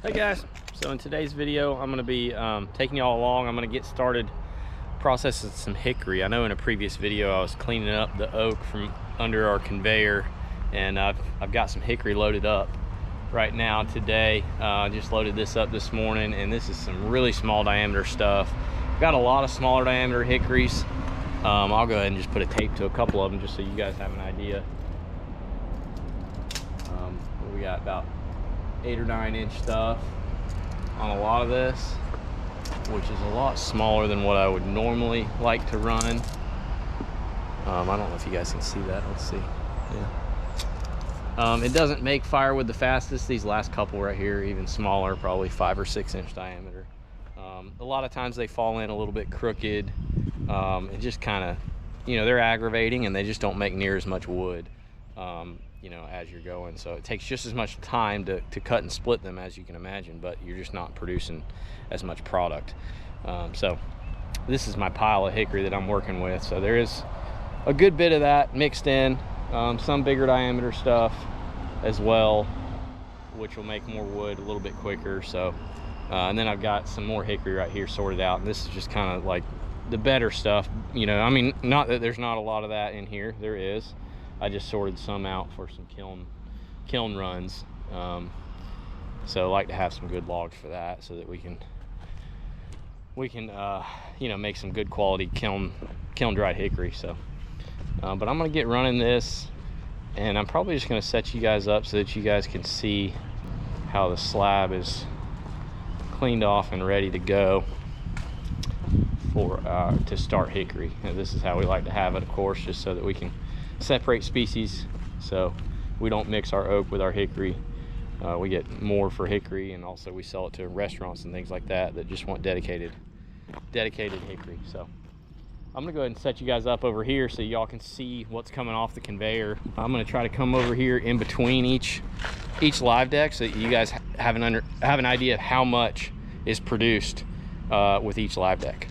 Hey guys, so in today's video I'm going to be taking y'all along. I'm going to get started processing some hickory. I know in a previous video I was cleaning up the oak from under our conveyor, and I've got some hickory loaded up right now today. Just loaded this up this morning, and this is some really small diameter stuff. Got a lot of smaller diameter hickories. I'll go ahead and just put a tape to a couple of them just so you guys have an idea. We got about 8 or 9 inch stuff on a lot of this, which is a lot smaller than what I would normally like to run. I don't know if you guys can see that. Let's see. Yeah. It doesn't make firewood the fastest. These last couple right here, even smaller, probably 5 or 6 inch diameter. A lot of times they fall in a little bit crooked. It just kind of, they're aggravating, and they just don't make near as much wood, as you're going. So it takes just as much time to cut and split them as you can imagine, but you're just not producing as much product. So this is my pile of hickory that I'm working with. So there is a good bit of that mixed in, some bigger diameter stuff as well, which will make more wood a little bit quicker. So and then I've got some more hickory right here sorted out, and this is just kind of like the better stuff. I mean, not that there's not a lot of that in here, there is. I just sorted some out for some kiln runs. So I like to have some good logs for that, so that we can make some good quality kiln dried hickory. So but I'm gonna get running this, and I'm probably just gonna set you guys up so that you guys can see how the slab is cleaned off and ready to go for to start hickory. And this is how we like to have it, of course, just so that we can separate species, so we don't mix our oak with our hickory. We get more for hickory, and also we sell it to restaurants and things like that just want dedicated hickory. So I'm gonna go ahead and set you guys up over here so y'all can see what's coming off the conveyor. I'm gonna try to come over here in between each live deck so that you guys have an idea of how much is produced with each live deck.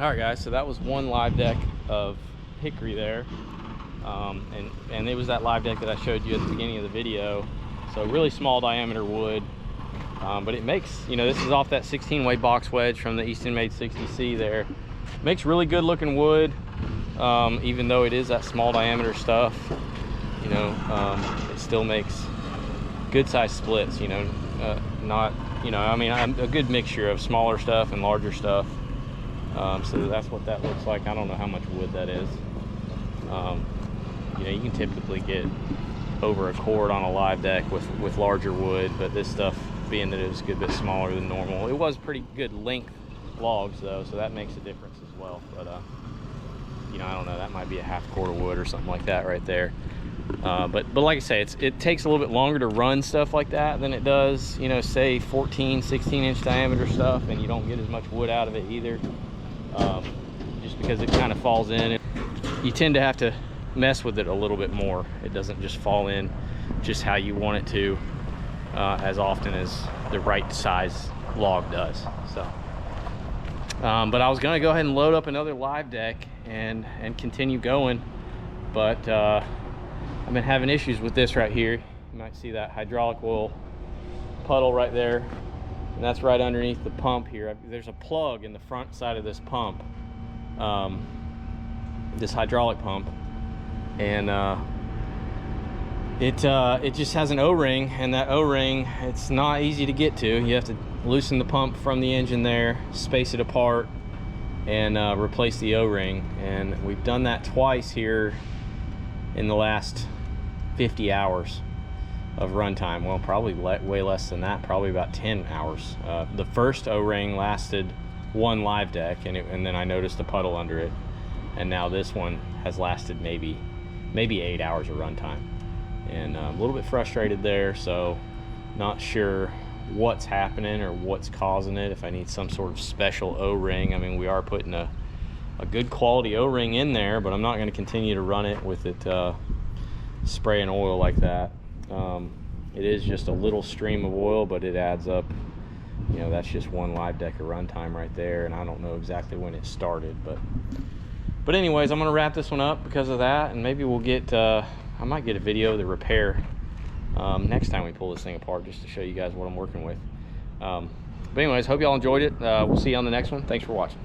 All right, guys, so that was one live deck of hickory there. And it was that live deck that I showed you at the beginning of the video. So really small diameter wood, but it makes, you know, this is off that 16 weight box wedge from the EastonMade 60C there. Makes really good looking wood, even though it is that small diameter stuff. You know, it still makes good size splits, you know, not, you know, I mean, a good mixture of smaller stuff and larger stuff. So that's what that looks like. I don't know how much wood that is. You know, you can typically get over a cord on a live deck with larger wood, but this stuff, being that it was a good bit smaller than normal, it was pretty good length logs though, so that makes a difference as well. But you know, I don't know, that might be a half cord of wood or something like that right there. But like I say, it takes a little bit longer to run stuff like that than it does, you know, say 14, 16 inch diameter stuff, and you don't get as much wood out of it either, just because it kind of falls in. You tend to have to mess with it a little bit more. It doesn't just fall in just how you want it to, as often as the right size log does. So but I was gonna go ahead and load up another live deck and continue going, but I've been having issues with this right here. You might see that hydraulic oil puddle right there, and that's right underneath the pump here. There's a plug in the front side of this pump, this hydraulic pump, and it just has an O-ring, and that O-ring, it's not easy to get to. You have to loosen the pump from the engine there, space it apart, and replace the O-ring. And we've done that twice here in the last 50 hours of runtime. Well, probably way less than that, probably about 10 hours. The first O-ring lasted one live deck, and then I noticed a puddle under it, and now this one has lasted maybe 8 hours of runtime, and I'm a little bit frustrated there. So not sure what's happening or what's causing it, if I need some sort of special O-ring. I mean, we are putting a good quality O-ring in there, but I'm not going to continue to run it with it spraying oil like that. It is just a little stream of oil, but it adds up. You know, that's just one live deck of runtime right there, and I don't know exactly when it started, but anyways, I'm gonna wrap this one up because of that, and maybe we'll get I might get a video of the repair next time we pull this thing apart, just to show you guys what I'm working with. But anyways, hope y'all enjoyed it. We'll see you on the next one. Thanks for watching.